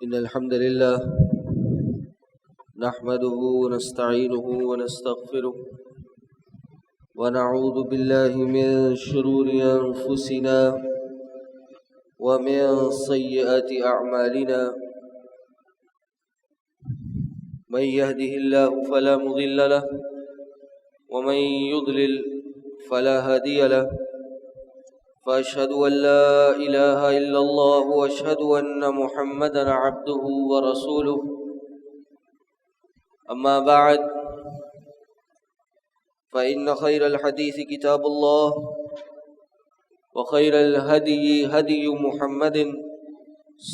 إن الحمد لله نحمده ونستعينه ونستغفره ونعوذ بالله من شرور أنفسنا ومن سيئات أعمالنا من يهده الله فلا مضل له ومن يضلل فلا هادي له فأشهد أن لا إله إلا الله وأشهد أن محمدا عبده ورسوله أما بعد فإن خير الحديث كتاب الله وخير الهدي هدي محمد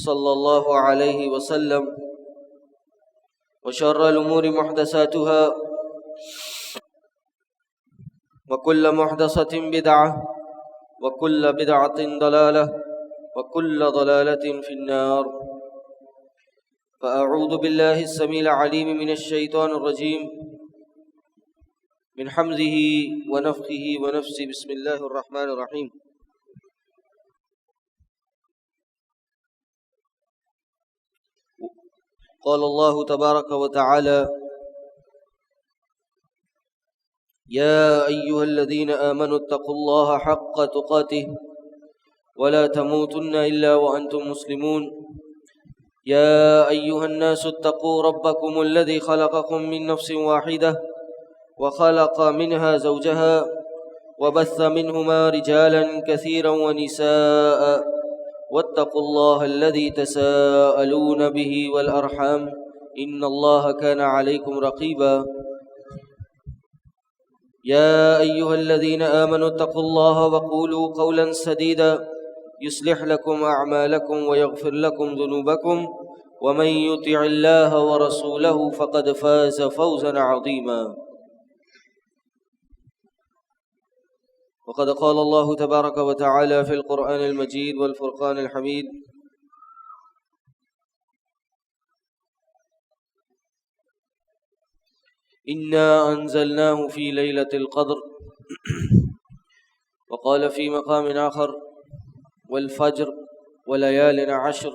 صلى الله عليه وسلم وشر الأمور محدثاتها وكل محدثة بدعة وكل بدعة ضلالة وكل ضلالة في النار فأعوذ بالله السميع العليم من الشيطان الرجيم من حمزه ونفخه ونفسه بسم الله الرحمن الرحيم قال الله تبارك وتعالى يا أيها الذين آمنوا اتقوا الله حق تقاته ولا تموتن إلا وأنتم مسلمون يا أيها الناس اتقوا ربكم الذي خلقكم من نفس واحدة وخلق منها زوجها وبث منهما رجالا كثيرا ونساء واتقوا الله الذي تساءلون به والأرحام إن الله كان عليكم رقيبا يا أيها الذين آمنوا اتقوا الله وقولوا قولا سديدا يصلح لكم أعمالكم ويغفر لكم ذنوبكم ومن يطع الله ورسوله فقد فاز فوزا عظيما وقد قال الله تبارك وتعالى في القرآن المجيد والفرقان الحميد إنا أنزلناه في ليلة القدر وقال في مقام آخر والفجر وليال عشر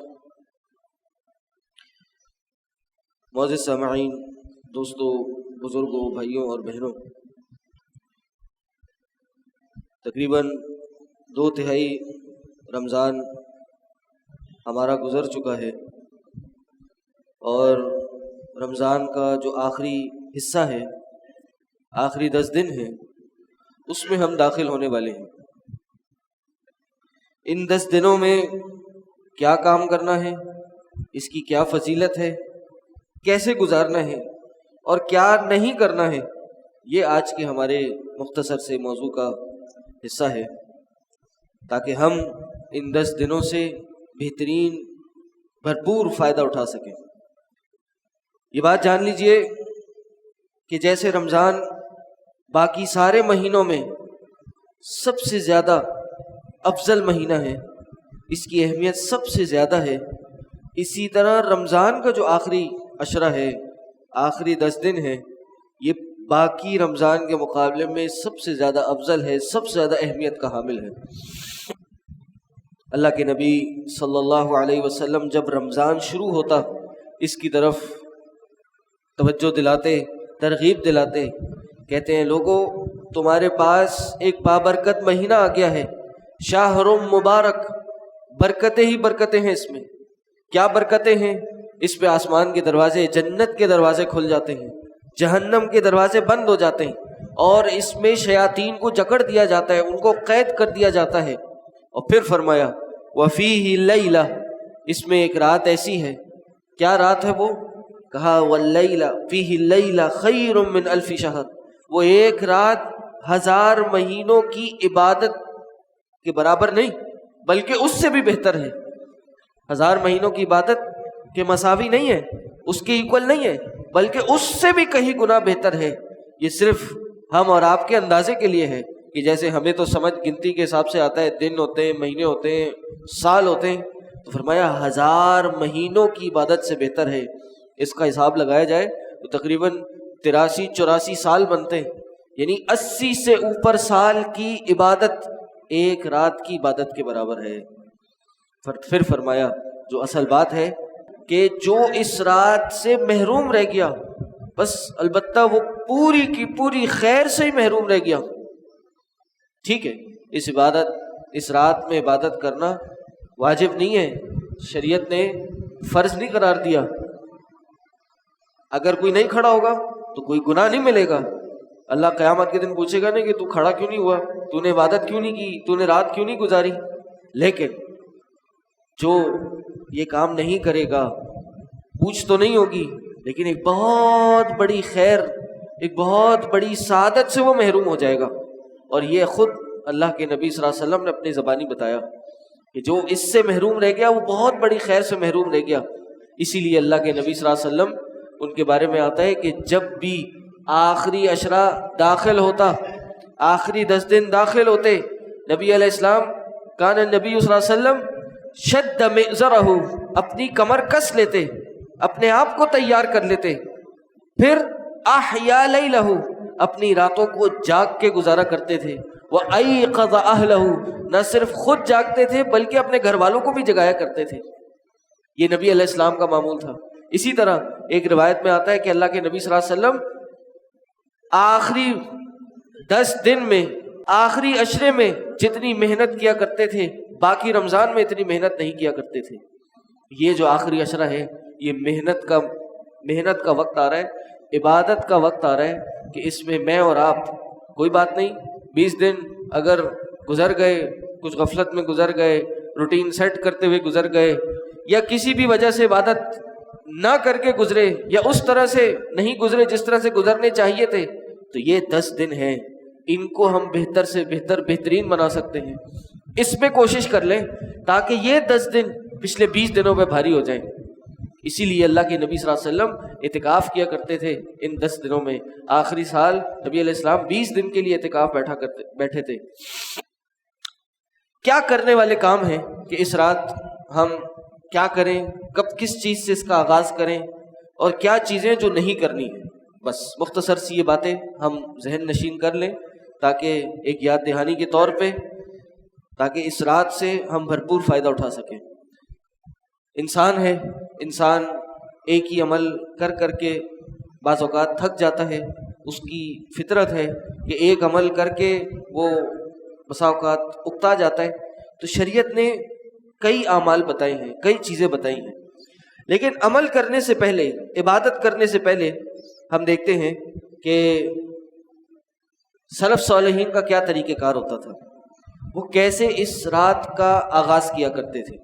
معزز سامعین، دوستو، بزرگوں، بھائیوں اور بہنوں، تقریباً 2/3 رمضان ہمارا گزر چکا ہے اور رمضان کا جو آخری حصہ ہے، آخری 10 دن ہیں، اس میں ہم داخل ہونے والے ہیں۔ ان 10 دنوں میں کیا کام کرنا ہے، اس کی کیا فضیلت ہے، کیسے گزارنا ہے اور کیا نہیں کرنا ہے، یہ آج کے ہمارے مختصر سے موضوع کا حصہ ہے، تاکہ ہم ان 10 دنوں سے بہترین بھرپور فائدہ اٹھا سکیں۔ یہ بات جان لیجئے کہ جیسے رمضان باقی سارے مہینوں میں سب سے زیادہ افضل مہینہ ہے، اس کی اہمیت سب سے زیادہ ہے، اسی طرح رمضان کا جو آخری عشرہ ہے، آخری 10 دن ہے، یہ باقی رمضان کے مقابلے میں سب سے زیادہ افضل ہے، سب سے زیادہ اہمیت کا حامل ہے۔ اللہ کے نبی صلی اللہ علیہ وسلم جب رمضان شروع ہوتا، اس کی طرف توجہ دلاتے، ترغیب دلاتے، کہتے ہیں لوگوں، تمہارے پاس ایک بابرکت مہینہ آ گیا ہے، شہر مبارک، برکتیں ہی برکتیں ہیں اس میں۔ کیا برکتیں ہیں؟ اس پہ آسمان کے دروازے، جنت کے دروازے کھل جاتے ہیں، جہنم کے دروازے بند ہو جاتے ہیں، اور اس میں شیاطین کو جکڑ دیا جاتا ہے، ان کو قید کر دیا جاتا ہے۔ اور پھر فرمایا وَفِيهِ اللَّيْلَةٌ، اس میں ایک رات ایسی ہے۔ کیا رات ہے وہ؟ کہا وَاللَّيْلَ فِيهِ اللَّيْلَ خَيْرٌ مِّنْ أَلْفِ شَهْرٍ، وہ ایک رات 1000 مہینوں کی عبادت کے برابر نہیں بلکہ اس سے بھی بہتر ہے۔ 1000 مہینوں کی عبادت کے مساوی نہیں ہے، اس کے ایکول نہیں ہے، بلکہ اس سے بھی کہیں گنا بہتر ہے۔ یہ صرف ہم اور آپ کے اندازے کے لیے ہے کہ جیسے ہمیں تو سمجھ گنتی کے حساب سے آتا ہے، دن ہوتے ہیں، مہینے ہوتے ہیں، سال ہوتے ہیں، تو فرمایا 1000 مہینوں کی عبادت سے بہتر ہے۔ اس کا حساب لگایا جائے تو تقریباً 83-84 سال بنتے ہیں، یعنی 80 سے اوپر سال کی عبادت ایک رات کی عبادت کے برابر ہے۔ پھر فرمایا جو اصل بات ہے کہ جو اس رات سے محروم رہ گیا، بس البتہ وہ پوری کی پوری خیر سے ہی محروم رہ گیا. ٹھیک ہے، اس رات میں عبادت کرنا واجب نہیں ہے، شریعت نے فرض نہیں قرار دیا. اگر کوئی نہیں کھڑا ہوگا تو کوئی گناہ نہیں ملے گا. اللہ قیامت کے دن پوچھے گا نہیں کہ تو کھڑا کیوں نہیں ہوا، تو نے عبادت کیوں نہیں کی، تو نے رات کیوں نہیں گزاری. لیکن جو یہ کام نہیں کرے گا، پوچھ تو نہیں ہوگی، لیکن ایک بہت بڑی خیر، ایک بہت بڑی سعادت سے وہ محروم ہو جائے گا. اور یہ خود اللہ کے نبی صلی اللہ علیہ وسلم نے اپنی زبانی بتایا کہ جو اس سے محروم رہ گیا وہ بہت بڑی خیر سے محروم رہ گیا. اسی لیے اللہ کے نبی صلی اللہ علیہ وسلم ان کے بارے میں آتا ہے کہ جب بھی آخری عشرہ داخل ہوتا، آخری 10 دن داخل ہوتے، نبی علیہ السلام کان نبی صلی اللہ علیہ وسلم شد مئزرہ، اپنی کمر کس لیتے، اپنے آپ کو تیار کر لیتے، پھر احیا لیلہ، اپنی راتوں کو جاگ کے گزارا کرتے تھے. وَأَيْقَظَ أَهْلَهُ، نہ صرف خود جاگتے تھے بلکہ اپنے گھر والوں کو بھی جگایا کرتے تھے. یہ نبی علیہ السلام کا معمول تھا. اسی طرح ایک روایت میں آتا ہے کہ اللہ کے نبی صلی اللہ علیہ وسلم آخری 10 دن میں، آخری عشرے میں جتنی محنت کیا کرتے تھے، باقی رمضان میں اتنی محنت نہیں کیا کرتے تھے. یہ جو آخری عشرہ ہے، یہ محنت کا وقت آ رہا ہے، عبادت کا وقت آ رہا ہے کہ اس میں میں اور آپ، کوئی بات نہیں 20 دن اگر گزر گئے، کچھ غفلت میں گزر گئے، روٹین سیٹ کرتے ہوئے گزر گئے، یا کسی بھی وجہ سے عبادت نہ کر کے گزرے، یا اس طرح سے نہیں گزرے جس طرح سے گزرنے چاہیے تھے، تو یہ 10 دن ہیں، ان کو ہم بہتر سے بہترین بنا سکتے ہیں. اس میں کوشش کر لیں تاکہ یہ 10 دن پچھلے 20 دنوں پہ بھاری ہو جائیں. اسی لیے اللہ کے نبی صلی اللہ علیہ وسلم اعتکاف کیا کرتے تھے ان 10 دنوں میں. آخری سال نبی علیہ السلام 20 دن کے لیے اعتکاف بیٹھے تھے. کیا کرنے والے کام ہیں کہ اس رات ہم کیا کریں، کب کس چیز سے اس کا آغاز کریں، اور کیا چیزیں جو نہیں کرنی ہیں. بس مختصر سی یہ باتیں ہم ذہن نشین کر لیں تاکہ ایک یاد دہانی کے طور پہ، تاکہ اس رات سے ہم بھرپور فائدہ اٹھا سکیں. انسان ہے، انسان ایک ہی عمل کر کر کے بعض اوقات تھک جاتا ہے. اس کی فطرت ہے کہ ایک عمل کر کے وہ بسا اوقات اکتا جاتا ہے. تو شریعت نے کئی اعمال بتائے ہیں، کئی چیزیں بتائی ہیں، لیکن عمل کرنے سے پہلے، عبادت کرنے سے پہلے ہم دیکھتے ہیں کہ سلف صالحین کا کیا طریقہ کار ہوتا تھا، وہ کیسے اس رات کا آغاز کیا کرتے تھے.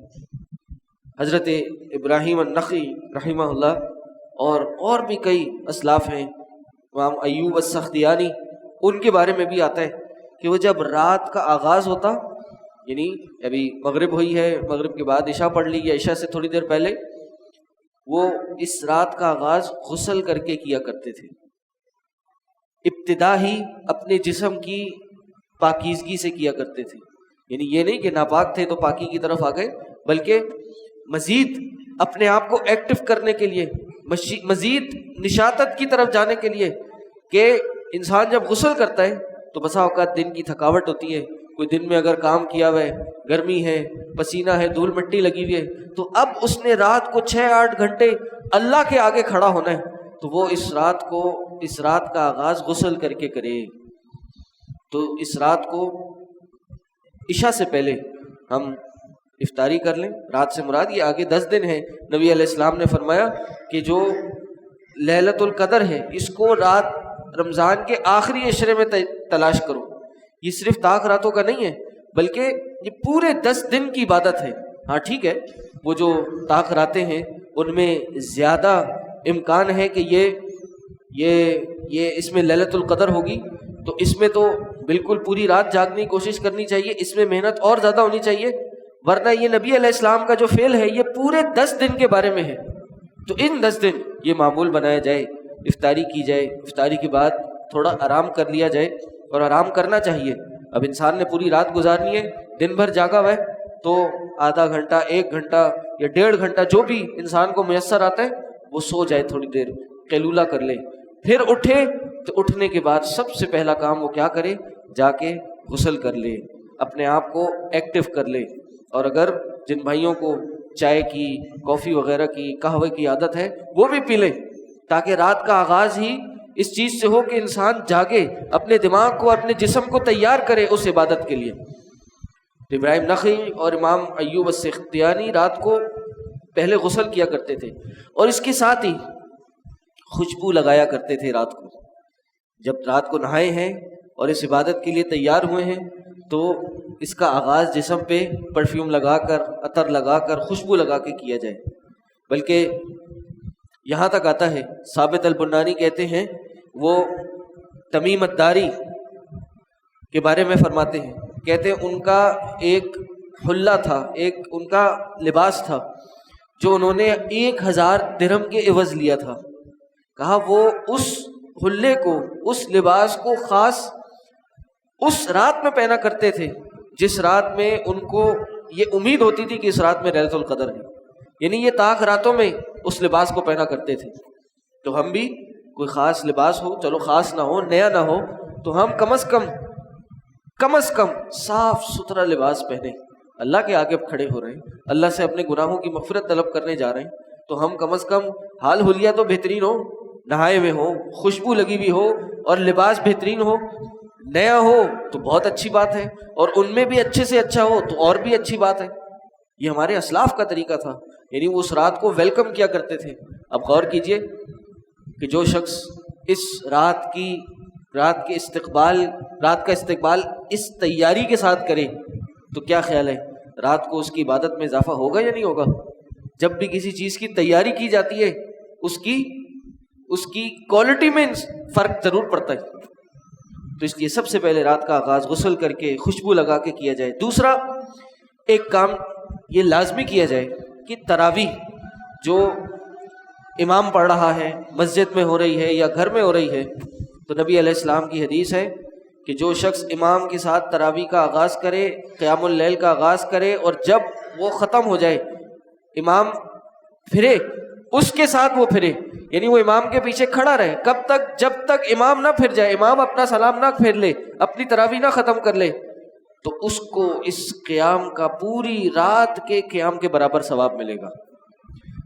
حضرت ابراہیم النخعی رحمہ اللہ اور بھی کئی اسلاف ہیں، امام ایوب السختیانی، ان کے بارے میں بھی آتا ہے کہ وہ جب رات کا آغاز ہوتا، یعنی ابھی مغرب ہوئی ہے، مغرب کے بعد عشاء پڑھ لی، یا عشاء سے تھوڑی دیر پہلے، وہ اس رات کا آغاز غسل کر کے کیا کرتے تھے. ابتدا ہی اپنے جسم کی پاکیزگی سے کیا کرتے تھے. یعنی یہ نہیں کہ ناپاک تھے تو پاکی کی طرف آ گئے، بلکہ مزید اپنے آپ کو ایکٹیو کرنے کے لیے، مزید نشاطت کی طرف جانے کے لیے، کہ انسان جب غسل کرتا ہے تو بسا اوقات دن کی تھکاوٹ ہوتی ہے، کوئی دن میں اگر کام کیا ہوا ہے، گرمی ہے، پسینہ ہے، دھول مٹی لگی ہوئی ہے، تو اب اس نے رات کو 6-8 گھنٹے اللہ کے آگے کھڑا ہونا ہے، تو وہ اس رات کا آغاز غسل کر کے کرے. تو اس رات کو عشاء سے پہلے ہم افطاری کر لیں. رات سے مراد یہ آگے 10 دن ہے. نبی علیہ السلام نے فرمایا کہ جو لیلۃ القدر ہے، اس کو رات رمضان کے آخری عشرے میں تلاش کرو. یہ صرف طاق راتوں کا نہیں ہے، بلکہ یہ پورے 10 دن کی عبادت ہے. ہاں ٹھیک ہے، وہ جو طاق راتیں ہیں ان میں زیادہ امکان ہے کہ یہ اس میں لیلۃ القدر ہوگی، تو اس میں تو بالکل پوری رات جاگنے کی کوشش کرنی چاہیے، اس میں محنت اور زیادہ ہونی چاہیے. ورنہ یہ نبی علیہ السلام کا جو فعل ہے یہ پورے 10 دن کے بارے میں ہے. تو ان 10 دن یہ معمول بنایا جائے، افطاری کی جائے، افطاری کے بعد تھوڑا آرام کر لیا جائے، اور آرام کرنا چاہیے. اب انسان نے پوری رات گزارنی ہے، دن بھر جاگا ہوا ہے، تو آدھا گھنٹہ، 1 گھنٹہ یا 1.5 گھنٹہ جو بھی انسان کو میسر آتا ہے وہ سو جائے، تھوڑی دیر قیلولہ کر لے، پھر اٹھے. تو اٹھنے کے بعد سب سے پہلا کام وہ کیا کرے، جا کے غسل کر لے، اپنے آپ کو ایکٹیو کر لے. اور اگر جن بھائیوں کو چائے کی، کافی وغیرہ کی، قہوے کی عادت ہے وہ بھی پی لیں، تاکہ رات کا آغاز ہی اس چیز سے ہو کہ انسان جاگے، اپنے دماغ کو اپنے جسم کو تیار کرے اس عبادت کے لیے۔ ابراہیم نخعی اور امام ایوب السختیانی رات کو پہلے غسل کیا کرتے تھے اور اس کے ساتھ ہی خوشبو لگایا کرتے تھے رات کو۔ جب رات کو نہائے ہیں اور اس عبادت کے لیے تیار ہوئے ہیں تو اس کا آغاز جسم پہ پرفیوم لگا کر، عطر لگا کر، خوشبو لگا کے کیا جائے۔ بلکہ یہاں تک آتا ہے، ثابت البنانی کہتے ہیں، وہ تمیم الداری کے بارے میں فرماتے ہیں، کہتے ہیں ان کا ایک حلہ تھا، ایک ان کا لباس تھا جو انہوں نے 1000 درہم کے عوض لیا تھا۔ کہا وہ اس حلے کو، اس لباس کو خاص اس رات میں پہنا کرتے تھے جس رات میں ان کو یہ امید ہوتی تھی کہ اس رات میں لیلۃ القدر ہے، یعنی یہ طاق راتوں میں اس لباس کو پہنا کرتے تھے۔ تو ہم بھی کوئی خاص لباس ہو، چلو خاص نہ ہو، نیا نہ ہو، تو ہم کم از کم صاف ستھرا لباس پہنے۔ اللہ کے آگے کھڑے ہو رہے ہیں، اللہ سے اپنے گناہوں کی مغفرت طلب کرنے جا رہے ہیں، تو ہم کم از کم حال حلیہ تو بہترین ہو، نہائے ہوئے ہو، خوشبو لگی ہوئی ہو، اور لباس بہترین ہو، نیا ہو تو بہت اچھی بات ہے، اور ان میں بھی اچھے سے اچھا ہو تو اور بھی اچھی بات ہے۔ یہ ہمارے اسلاف کا طریقہ تھا، یعنی وہ اس رات کو ویلکم کیا کرتے تھے۔ اب غور کیجئے کہ جو شخص اس رات کا استقبال اس تیاری کے ساتھ کرے تو کیا خیال ہے، رات کو اس کی عبادت میں اضافہ ہوگا یا نہیں ہوگا؟ جب بھی کسی چیز کی تیاری کی جاتی ہے اس کی کوالٹی میں فرق ضرور پڑتا ہے۔ تو اس لیے سب سے پہلے رات کا آغاز غسل کر کے، خوشبو لگا کے کیا جائے۔ دوسرا ایک کام یہ لازمی کیا جائے کہ تراویح جو امام پڑھ رہا ہے، مسجد میں ہو رہی ہے یا گھر میں ہو رہی ہے، تو نبی علیہ السلام کی حدیث ہے کہ جو شخص امام کے ساتھ تراویح کا آغاز کرے، قیام اللیل کا آغاز کرے، اور جب وہ ختم ہو جائے، امام پھرے، اس کے ساتھ وہ پھرے، یعنی وہ امام کے پیچھے کھڑا رہے، کب تک؟ جب تک امام نہ پھر جائے، امام اپنا سلام نہ پھیر لے، اپنی تراویح نہ ختم کر لے، تو اس کو اس قیام کا پوری رات کے قیام کے برابر ثواب ملے گا۔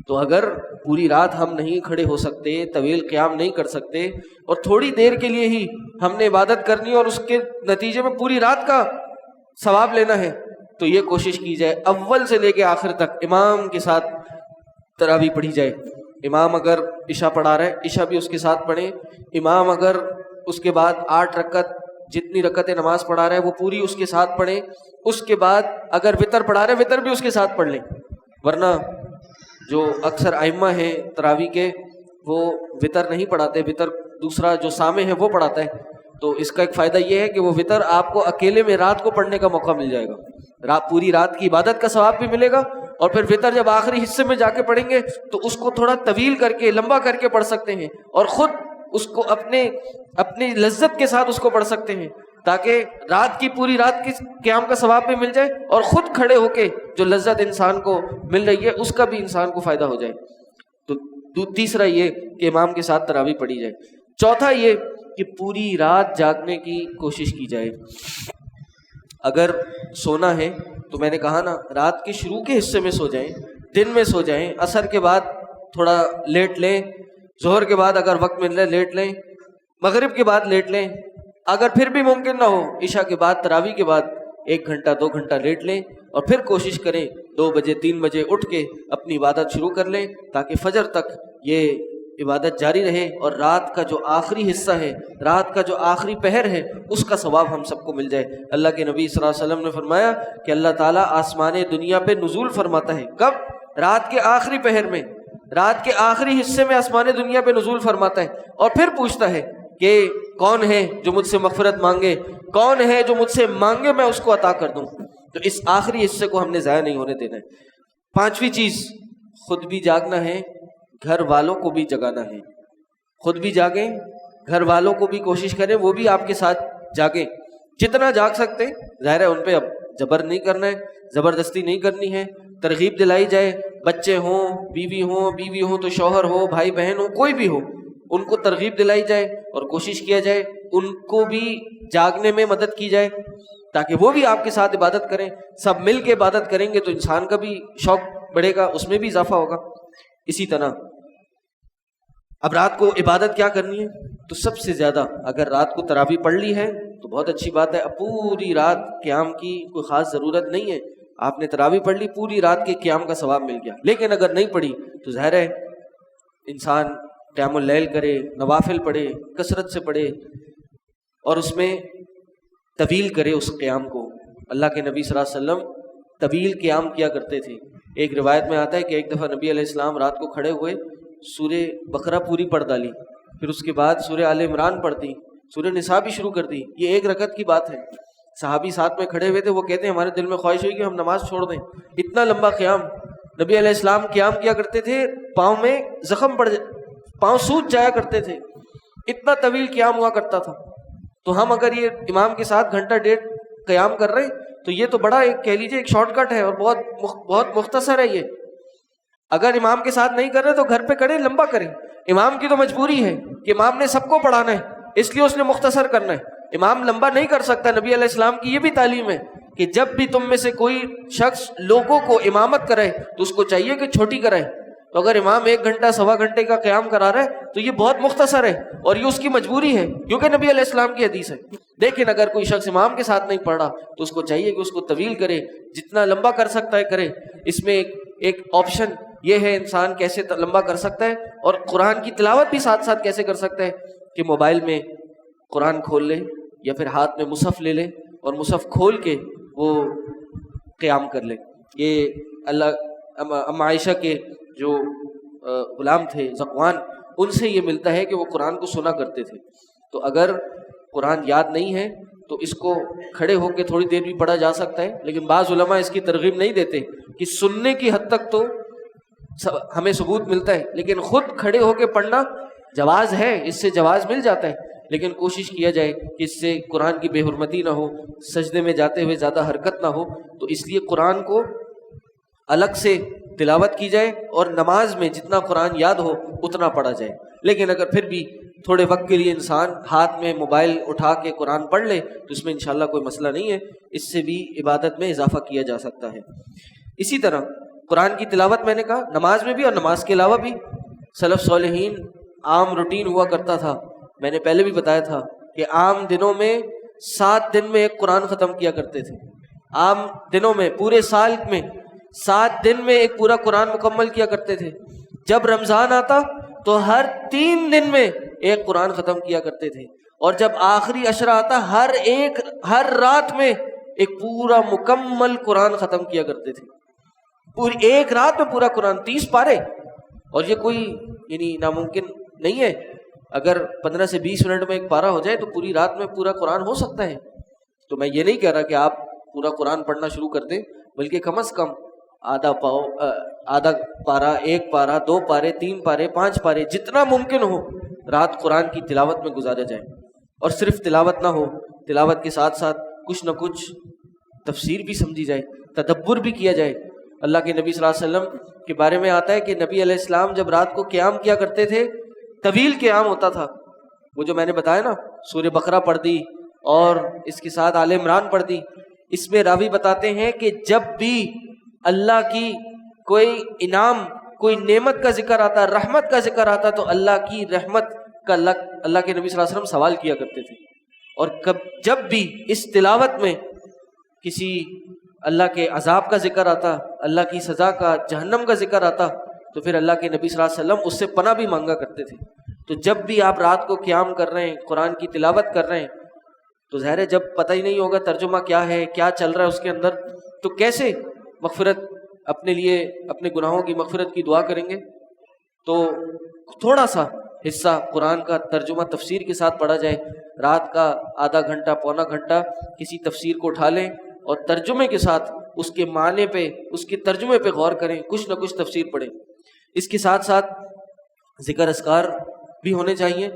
تو اگر پوری رات ہم نہیں کھڑے ہو سکتے، طویل قیام نہیں کر سکتے، اور تھوڑی دیر کے لیے ہی ہم نے عبادت کرنی اور اس کے نتیجے میں پوری رات کا ثواب لینا ہے، تو یہ کوشش کی جائے اول سے لے کے آخر تک امام کے ساتھ تراویح پڑھی جائے۔ امام اگر عشاء پڑھا رہا ہے، عشاء بھی اس کے ساتھ پڑھیں۔ امام اگر اس کے بعد 8 رکعت جتنی رکعتیں نماز پڑھا رہا ہے وہ پوری اس کے ساتھ پڑھیں۔ اس کے بعد اگر وطر پڑھا رہے ہیں، وطر بھی اس کے ساتھ پڑھ لیں، ورنہ جو اکثر ائمہ ہیں تراویح کے وہ وطر نہیں پڑھاتے، وطر دوسرا جو سامع ہے وہ پڑھاتا ہے۔ تو اس کا ایک فائدہ یہ ہے کہ وہ وطر آپ کو اکیلے میں رات کو پڑھنے کا موقع مل جائے گا، پوری رات کی عبادت کا ثواب بھی ملے گا، اور پھر وطر جب آخری حصے میں جا کے پڑھیں گے تو اس کو تھوڑا طویل کر کے، لمبا کر کے پڑھ سکتے ہیں، اور خود اس کو اپنی لذت کے ساتھ اس کو پڑھ سکتے ہیں، تاکہ پوری رات کی قیام کا ثواب بھی مل جائے، اور خود کھڑے ہو کے جو لذت انسان کو مل رہی ہے اس کا بھی انسان کو فائدہ ہو جائے۔ تو تیسرا یہ کہ امام کے ساتھ تراویح پڑھی جائے۔ چوتھا یہ کہ پوری رات جاگنے کی کوشش کی جائے۔ اگر سونا ہے تو میں نے کہا نا، رات کے شروع کے حصے میں سو جائیں، دن میں سو جائیں، عصر کے بعد تھوڑا لیٹ لیں، ظہر کے بعد اگر وقت مل رہا ہے لیٹ لیں، مغرب کے بعد لیٹ لیں، اگر پھر بھی ممکن نہ ہو عشاء کے بعد، تراویح کے بعد 1 گھنٹہ 2 گھنٹہ لیٹ لیں، اور پھر کوشش کریں 2 بجے 3 بجے اٹھ کے اپنی عبادت شروع کر لیں، تاکہ فجر تک یہ عبادت جاری رہے، اور رات کا جو آخری حصہ ہے، رات کا جو آخری پہر ہے، اس کا ثواب ہم سب کو مل جائے۔ اللہ کے نبی صلی اللہ علیہ وسلم نے فرمایا کہ اللہ تعالیٰ آسمان دنیا پہ نزول فرماتا ہے، کب؟ رات کے آخری پہر میں، رات کے آخری حصے میں آسمان دنیا پہ نزول فرماتا ہے، اور پھر پوچھتا ہے کہ کون ہے جو مجھ سے مغفرت مانگے، کون ہے جو مجھ سے مانگے میں اس کو عطا کر دوں۔ تو اس آخری حصے کو ہم نے ضائع نہیں ہونے دینا ہے۔ 5ویں چیز، خود بھی جاگنا ہے، گھر والوں کو بھی جگانا ہے۔ خود بھی جاگیں، گھر والوں کو بھی کوشش کریں وہ بھی آپ کے ساتھ جاگیں، جتنا جاگ سکتے ہیں۔ ظاہر ہے ان پہ اب جبر نہیں کرنا ہے، زبردستی نہیں کرنی ہے، ترغیب دلائی جائے، بچے ہوں، بیوی ہوں تو شوہر ہو، بھائی بہن ہو، کوئی بھی ہو، ان کو ترغیب دلائی جائے اور کوشش کیا جائے ان کو بھی جاگنے میں مدد کی جائے، تاکہ وہ بھی آپ کے ساتھ عبادت کریں۔ سب مل کے عبادت کریں گے تو انسان کا بھی شوق بڑھے گا اس میں بھی اضافہ ہوگا. اسی طرح اب رات کو عبادت کیا کرنی ہے؟ تو سب سے زیادہ اگر رات کو تراویح پڑھ لی ہے تو بہت اچھی بات ہے. اب پوری رات قیام کی کوئی خاص ضرورت نہیں ہے. آپ نے تراویح پڑھ لی، پوری رات کے قیام کا ثواب مل گیا. لیکن اگر نہیں پڑھی تو ظاہر ہے انسان قیام اللیل کرے، نوافل پڑھے، کثرت سے پڑھے اور اس میں طویل کرے اس قیام کو. اللہ کے نبی صلی اللہ علیہ وسلم طویل قیام کیا کرتے تھے. ایک روایت میں آتا ہے کہ ایک دفعہ نبی علیہ السلام رات کو کھڑے ہوئے، سورہ بقرہ پوری پڑھ ڈالی، پھر اس کے بعد سورہ آل عمران پڑھ دی، سورہ نساء بھی شروع کر دی. یہ ایک رکعت کی بات ہے. صحابی ساتھ میں کھڑے ہوئے تھے، وہ کہتے ہیں ہمارے دل میں خواہش ہوئی کہ ہم نماز چھوڑ دیں. اتنا لمبا قیام. نبی علیہ السلام قیام کیا کرتے تھے، پاؤں میں زخم پاؤں سوج جایا کرتے تھے، اتنا طویل قیام ہوا کرتا تھا. تو ہم اگر یہ امام کے ساتھ گھنٹہ ڈیڑھ قیام کر رہے ہیں تو یہ تو بڑا ایک کہہ لیجیے ایک شارٹ کٹ ہے اور بہت مختصر ہے. یہ اگر امام کے ساتھ نہیں کر رہے تو گھر پہ کریں، لمبا کریں. امام کی تو مجبوری ہے کہ امام نے سب کو پڑھانا ہے، اس لیے اس نے مختصر کرنا ہے. امام لمبا نہیں کر سکتا. نبی علیہ السلام کی یہ بھی تعلیم ہے کہ جب بھی تم میں سے کوئی شخص لوگوں کو امامت کرائے تو اس کو چاہیے کہ چھوٹی کرائے. تو اگر امام 1 گھنٹہ سوا گھنٹے کا قیام کرا رہا ہے تو یہ بہت مختصر ہے اور یہ اس کی مجبوری ہے کیونکہ نبی علیہ السلام کی حدیث ہے. لیکن اگر کوئی شخص امام کے ساتھ نہیں پڑھا تو اس کو چاہیے کہ اس کو طویل کرے، جتنا لمبا کر سکتا ہے کرے. اس میں ایک آپشن یہ ہے انسان کیسے لمبا کر سکتا ہے اور قرآن کی تلاوت بھی ساتھ ساتھ کیسے کر سکتا ہے کہ موبائل میں قرآن کھول لے یا پھر ہاتھ میں مصحف لے لے اور مصحف کھول کے وہ قیام کر لے. یہ اللہ عائشہ کے جو غلام تھے ذکوان، ان سے یہ ملتا ہے کہ وہ قرآن کو سنا کرتے تھے. تو اگر قرآن یاد نہیں ہے تو اس کو کھڑے ہو کے تھوڑی دیر بھی پڑھا جا سکتا ہے. لیکن بعض علماء اس کی ترغیب نہیں دیتے کہ سننے کی حد تک تو ہمیں ثبوت ملتا ہے، لیکن خود کھڑے ہو کے پڑھنا جواز ہے، اس سے جواز مل جاتا ہے. لیکن کوشش کیا جائے کہ اس سے قرآن کی بے حرمتی نہ ہو، سجدے میں جاتے ہوئے زیادہ حرکت نہ ہو. تو اس لیے قرآن کو الگ سے تلاوت کی جائے اور نماز میں جتنا قرآن یاد ہو اتنا پڑھا جائے. لیکن اگر پھر بھی تھوڑے وقت کے لیے انسان ہاتھ میں موبائل اٹھا کے قرآن پڑھ لے تو اس میں انشاءاللہ کوئی مسئلہ نہیں ہے، اس سے بھی عبادت میں اضافہ کیا جا سکتا ہے. اسی طرح قرآن کی تلاوت میں نے کہا نماز میں بھی اور نماز کے علاوہ بھی سلف صالحین عام روٹین ہوا کرتا تھا. میں نے پہلے بھی بتایا تھا کہ عام دنوں میں 7 دن میں ایک قرآن ختم کیا کرتے تھے. عام دنوں میں پورے سال میں 7 دن میں ایک پورا قرآن مکمل کیا کرتے تھے. جب رمضان آتا تو ہر 3 دن میں ایک قرآن ختم کیا کرتے تھے. اور جب آخری عشرہ آتا ہر رات میں ایک پورا مکمل قرآن ختم کیا کرتے تھے. پوری ایک رات میں پورا قرآن 30 پارے. اور یہ کوئی یعنی ناممکن نہیں ہے. اگر 15 سے 20 منٹ میں ایک پارا ہو جائے تو پوری رات میں پورا قرآن ہو سکتا ہے. تو میں یہ نہیں کہہ رہا کہ آپ پورا قرآن پڑھنا شروع کر دیں، بلکہ کم از کم آدھا پارا، 1 پارا، 2 پارے، 3 پارے، 5 پارے، جتنا ممکن ہو رات قرآن کی تلاوت میں گزارا جائے. اور صرف تلاوت نہ ہو، تلاوت کے ساتھ ساتھ کچھ نہ کچھ تفسیر بھی سمجھی جائے، تدبر بھی کیا جائے. اللہ کے نبی صلی اللہ علیہ وسلم کے بارے میں آتا ہے کہ نبی علیہ السلام جب رات کو قیام کیا کرتے تھے طویل قیام ہوتا تھا. وہ جو میں نے بتایا نا سورہ بقرہ پڑھ دی اور اس کے ساتھ آل عمران پڑھ دی. اس میں راوی بتاتے ہیں کہ جب بھی اللہ کی کوئی انعام، کوئی نعمت کا ذکر آتا، رحمت کا ذکر آتا تو اللہ کی رحمت کا اللہ کے نبی صلی اللہ علیہ وسلم سوال کیا کرتے تھے. اور جب بھی اس تلاوت میں کسی اللہ کے عذاب کا ذکر آتا، اللہ کی سزا کا، جہنم کا ذکر آتا تو پھر اللہ کے نبی صلی اللہ علیہ وسلم اس سے پناہ بھی مانگا کرتے تھے. تو جب بھی آپ رات کو قیام کر رہے ہیں، قرآن کی تلاوت کر رہے ہیں تو ظاہر ہے جب پتہ ہی نہیں ہوگا ترجمہ کیا ہے، کیا چل رہا ہے اس کے اندر، تو کیسے مغفرت اپنے لیے، اپنے گناہوں کی مغفرت کی دعا کریں گے. تو تھوڑا سا حصہ قرآن کا ترجمہ تفسیر کے ساتھ پڑھا جائے. رات کا آدھا گھنٹہ، پونا گھنٹہ کسی تفسیر کو اٹھا لیں اور ترجمے کے ساتھ اس کے معنی پہ، اس کے ترجمے پہ غور کریں، کچھ نہ کچھ تفسیر پڑھیں. اس کے ساتھ ساتھ ذکر اذکار بھی ہونے چاہیے.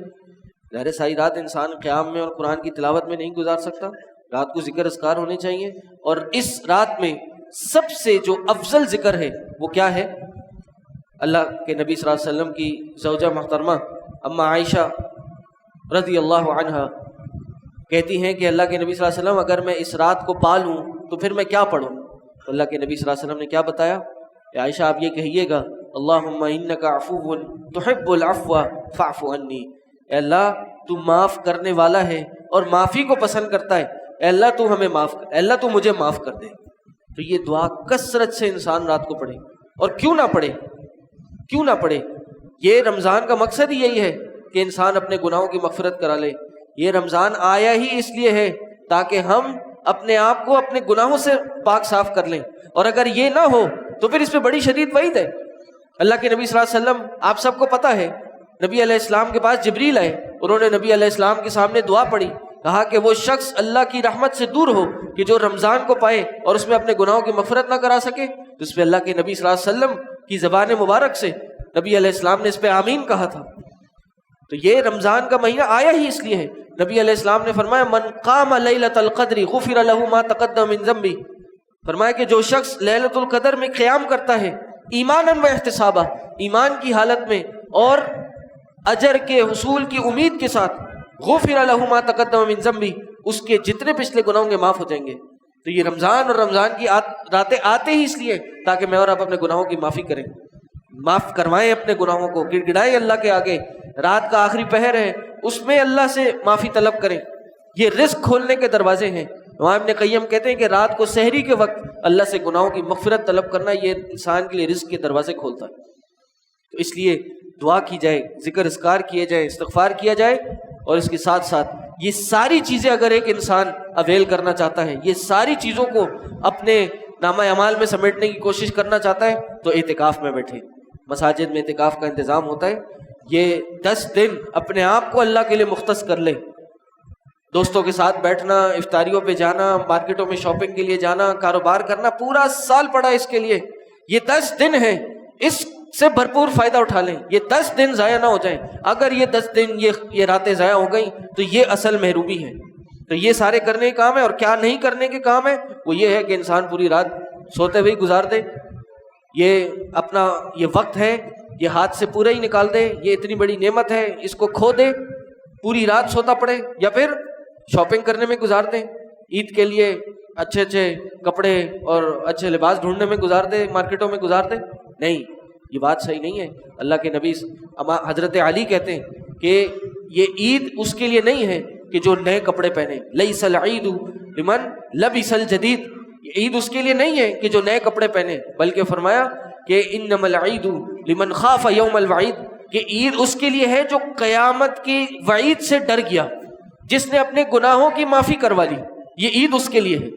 ظاہر ساری رات انسان قیام میں اور قرآن کی تلاوت میں نہیں گزار سکتا، رات کو ذکر اذکار ہونے چاہیے. اور اس رات میں سب سے جو افضل ذکر ہے وہ کیا ہے؟ اللہ کے نبی صلی اللہ علیہ وسلم کی زوجہ محترمہ اما عائشہ رضی اللہ عنہا کہتی ہیں کہ اللہ کے نبی صلی اللہ علیہ وسلم اگر میں اس رات کو پا لوں تو پھر میں کیا پڑھوں؟ تو اللہ کے نبی صلی اللہ علیہ وسلم نے کیا بتایا عائشہ آپ یہ کہیے گا اللہم انک عفو تحب العفو فاعف عنی، اے اللہ تو معاف کرنے والا ہے اور معافی کو پسند کرتا ہے، اے اللہ تو ہمیں معاف کر، اے اللہ تو مجھے معاف کر دے۔ تو یہ دعا کثرت سے انسان رات کو پڑھے، اور کیوں نہ پڑھے، کیوں نہ پڑھے؟ یہ رمضان کا مقصد ہی یہی ہے کہ انسان اپنے گناہوں کی مغفرت کرا لے۔ یہ رمضان آیا ہی اس لیے ہے تاکہ ہم اپنے آپ کو اپنے گناہوں سے پاک صاف کر لیں، اور اگر یہ نہ ہو تو پھر اس پہ بڑی شدید وعید ہے۔ اللہ کے نبی صلی اللہ علیہ وسلم، آپ سب کو پتہ ہے، نبی علیہ السلام کے پاس جبریل آئے، انہوں نے نبی علیہ السلام کے سامنے دعا پڑھی، کہا کہ وہ شخص اللہ کی رحمت سے دور ہو کہ جو رمضان کو پائے اور اس میں اپنے گناہوں کی مغفرت نہ کرا سکے۔ تو اس پہ اللہ کے نبی صلی اللہ علیہ وسلم کی زبان مبارک سے نبی علیہ السلام نے اس پہ آمین کہا تھا۔ تو یہ رمضان کا مہینہ آیا ہی اس لیے ہے۔ نبی علیہ السلام نے فرمایا من قام لیلۃ القدر غفر له ما تقدم من ذنبه، فرمایا کہ جو شخص لیلۃ القدر میں قیام کرتا ہے ایمانا و احتسابا، ایمان کی حالت میں اور اجر کے حصول کی امید کے ساتھ، غفر له ما تقدم من ذنبه، اس کے جتنے پچھلے گناہوں کے معاف ہو جائیں گے۔ تو یہ رمضان اور رمضان کی راتیں آتے ہی اس لیے تاکہ میں اور آپ اپنے گناہوں کی معافی کریں، معاف کروائیں اپنے گناہوں کو، گڑ گڑائیں اللہ کے آگے۔ رات کا آخری پہر ہے، اس میں اللہ سے معافی طلب کریں۔ یہ رزق کھولنے کے دروازے ہیں۔ امام ابن قیم کہتے ہیں کہ رات کو سحری کے وقت اللہ سے گناہوں کی مغفرت طلب کرنا یہ انسان کے لیے رزق کے دروازے کھولتا ہے۔ تو اس لیے دعا کی جائے، ذکر اذکار کیے جائیں، استغفار کیا جائے، اور اس کے ساتھ ساتھ یہ ساری چیزیں اگر ایک انسان اویل کرنا چاہتا ہے، یہ ساری چیزوں کو اپنے نامہ اعمال میں سمیٹنے کی کوشش کرنا چاہتا ہے، تو اعتکاف میں بیٹھے۔ مساجد میں اعتکاف کا انتظام ہوتا ہے، یہ 10 دن اپنے آپ کو اللہ کے لیے مختص کر لے۔ دوستوں کے ساتھ بیٹھنا، افطاریوں پہ جانا، مارکیٹوں میں شاپنگ کے لیے جانا، کاروبار کرنا، پورا سال پڑا اس کے لیے۔ یہ 10 دن ہیں، اس سے بھرپور فائدہ اٹھا لیں، یہ 10 دن ضائع نہ ہو جائیں۔ اگر یہ 10 دن یہ راتیں ضائع ہو گئیں تو یہ اصل محرومی ہے۔ تو یہ سارے کرنے کے کام ہے، اور کیا نہیں کرنے کے کام ہے وہ یہ ہے کہ انسان پوری رات سوتے ہوئے گزار دے، یہ اپنا یہ وقت ہے یہ ہاتھ سے پورا ہی نکال دے، یہ اتنی بڑی نعمت ہے اس کو کھو دے، پوری رات سوتا پڑے، یا پھر شاپنگ کرنے میں گزار دیں، عید کے لیے اچھے اچھے کپڑے اور اچھے لباس ڈھونڈنے میں گزار دے، مارکیٹوں میں گزار دے۔ نہیں، یہ بات صحیح نہیں ہے۔ اللہ کے نبی حضرت علی کہتے ہیں کہ یہ عید اس کے لیے نہیں ہے کہ جو نئے کپڑے پہنے، لیس العید لمن لبس الجدید، عید اس کے لیے نہیں ہے کہ جو نئے کپڑے پہنے، بلکہ فرمایا کہ انما العید لمن خاف یوم الوعید، کہ عید اس کے لیے ہے جو قیامت کی وعید سے ڈر گیا، جس نے اپنے گناہوں کی معافی کروا لی، یہ عید اس کے لیے ہے۔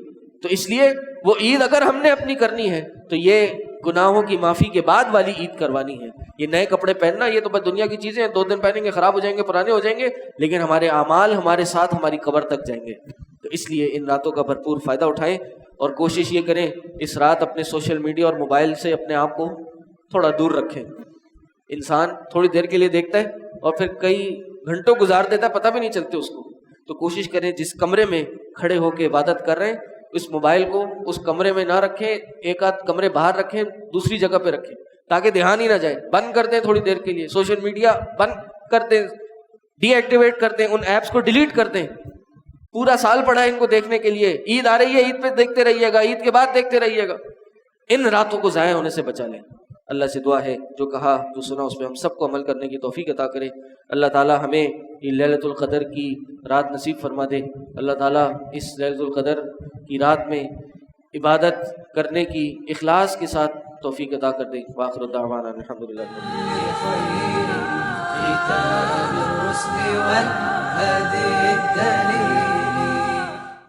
تو اس لیے وہ عید اگر ہم نے اپنی کرنی ہے تو یہ گناہوں کی معافی کے بعد والی عید کروانی ہے۔ یہ نئے کپڑے پہننا یہ تو بس دنیا کی چیزیں ہیں، 2 دن پہنیں گے خراب ہو جائیں گے، پرانے ہو جائیں گے، لیکن ہمارے اعمال ہمارے ساتھ ہماری قبر تک جائیں گے۔ تو اس لیے ان راتوں کا بھرپور فائدہ اٹھائیں، اور کوشش یہ کریں اس رات اپنے سوشل میڈیا اور موبائل سے اپنے آپ کو تھوڑا دور رکھیں۔ انسان تھوڑی دیر کے لیے دیکھتا ہے اور پھر کئی گھنٹوں گزار دیتا ہے، پتہ بھی نہیں چلتے اس کو۔ تو کوشش کریں جس کمرے میں کھڑے ہو کے عبادت کر رہے ہیں اس موبائل کو اس کمرے میں نہ رکھیں، ایک آدھ کمرے باہر رکھیں، دوسری جگہ پہ رکھیں تاکہ دھیان ہی نہ جائے۔ بند کر دیں تھوڑی دیر کے لیے، سوشل میڈیا بند کر دیں، ڈی ایکٹیویٹ کر دیں، ان ایپس کو ڈیلیٹ کر دیں۔ پورا سال پڑا ہے ان کو دیکھنے کے لیے، عید آ رہی ہے، عید پہ دیکھتے رہیے گا، عید کے بعد دیکھتے رہیے گا۔ ان راتوں کو ضائع ہونے سے بچا لیں۔ اللہ سے دعا ہے جو کہا جو سنا اس پہ ہم سب کو عمل کرنے کی توفیق عطا کرے۔ اللہ تعالیٰ ہمیں یہ لیلۃ القدر کی رات نصیب فرما دے۔ اللہ تعالیٰ اس لیلۃ القدر کی رات میں عبادت کرنے کی اخلاص کے ساتھ توفیق عطا کر دے۔ وآخر دعوانا الحمدللہ۔ ختام الرسل والهدي